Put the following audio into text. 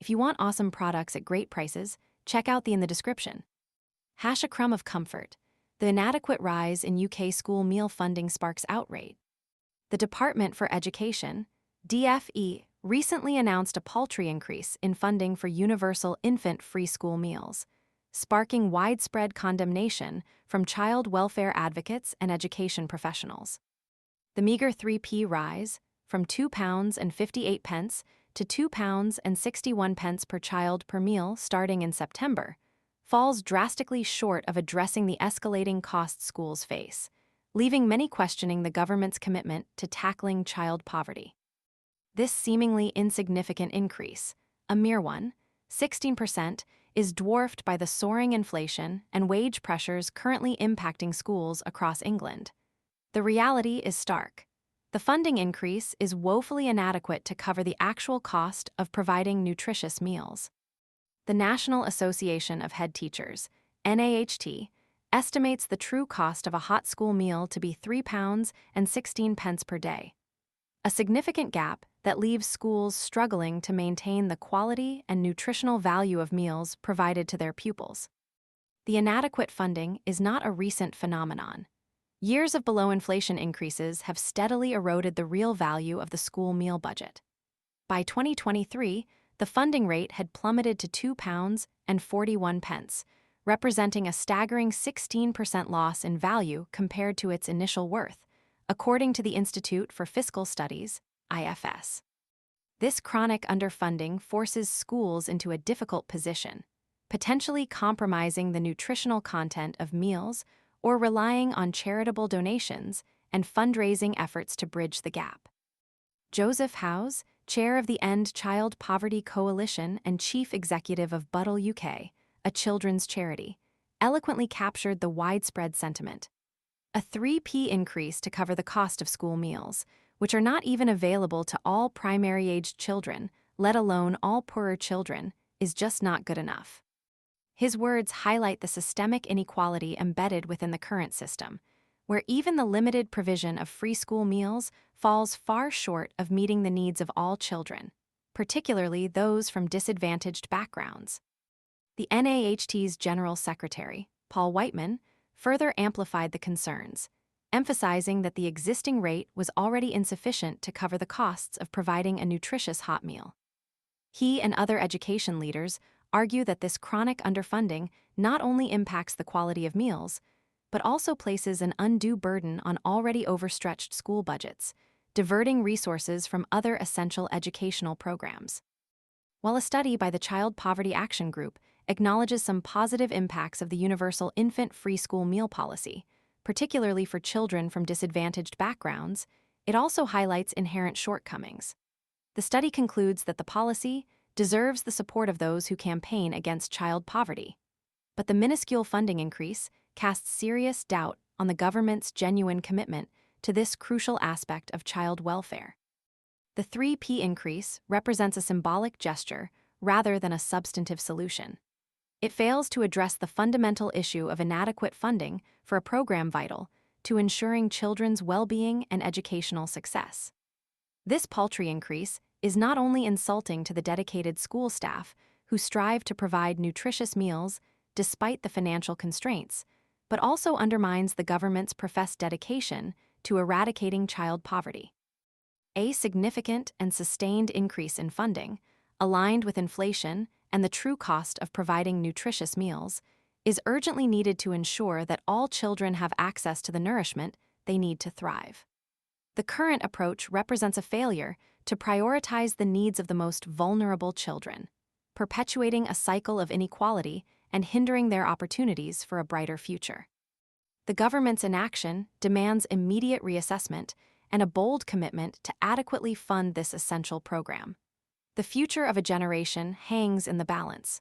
If you want awesome products at great prices, check out the in the description. Hash a crumb of comfort. The inadequate rise in UK school meal funding sparks outrage. The Department for Education, DFE, recently announced a paltry increase in funding for universal infant free school meals, sparking widespread condemnation from child welfare advocates and education professionals. The meager 3p rise, from £2.58 to £2.61 per child per meal starting in September, falls drastically short of addressing the escalating costs schools face, leaving many questioning the government's commitment to tackling child poverty. This seemingly insignificant increase, a mere 16%, is dwarfed by the soaring inflation and wage pressures currently impacting schools across England. The reality is stark. The funding increase is woefully inadequate to cover the actual cost of providing nutritious meals. The National Association of Head Teachers, NAHT, estimates the true cost of a hot school meal to be £3.16 per day, a significant gap that leaves schools struggling to maintain the quality and nutritional value of meals provided to their pupils. The inadequate funding is not a recent phenomenon. Years of below-inflation increases have steadily eroded the real value of the school meal budget. By 2023, the funding rate had plummeted to £2.41, representing a staggering 16% loss in value compared to its initial worth, according to the Institute for Fiscal Studies, IFS. This chronic underfunding forces schools into a difficult position, potentially compromising the nutritional content of meals or relying on charitable donations and fundraising efforts to bridge the gap. Joseph Howes, chair of the End Child Poverty Coalition and chief executive of Buttle UK, a children's charity, eloquently captured the widespread sentiment. A 3p increase to cover the cost of school meals, which are not even available to all primary-aged children, let alone all poorer children, is just not good enough. His words highlight the systemic inequality embedded within the current system, where even the limited provision of free school meals falls far short of meeting the needs of all children, particularly those from disadvantaged backgrounds. The NAHT's General Secretary, Paul Whiteman, further amplified the concerns, emphasizing that the existing rate was already insufficient to cover the costs of providing a nutritious hot meal. He and other education leaders argue that this chronic underfunding not only impacts the quality of meals, but also places an undue burden on already overstretched school budgets, diverting resources from other essential educational programs. While a study by the Child Poverty Action Group acknowledges some positive impacts of the universal infant free school meal policy, particularly for children from disadvantaged backgrounds, it also highlights inherent shortcomings. The study concludes that the policy deserves the support of those who campaign against child poverty. But the minuscule funding increase casts serious doubt on the government's genuine commitment to this crucial aspect of child welfare. The 3p increase represents a symbolic gesture rather than a substantive solution. It fails to address the fundamental issue of inadequate funding for a program vital to ensuring children's well-being and educational success. This paltry increase is not only insulting to the dedicated school staff who strive to provide nutritious meals despite the financial constraints, but also undermines the government's professed dedication to eradicating child poverty. A significant and sustained increase in funding, aligned with inflation and the true cost of providing nutritious meals, is urgently needed to ensure that all children have access to the nourishment they need to thrive. The current approach represents a failure to prioritize the needs of the most vulnerable children, perpetuating a cycle of inequality and hindering their opportunities for a brighter future. The government's inaction demands immediate reassessment and a bold commitment to adequately fund this essential program. The future of a generation hangs in the balance.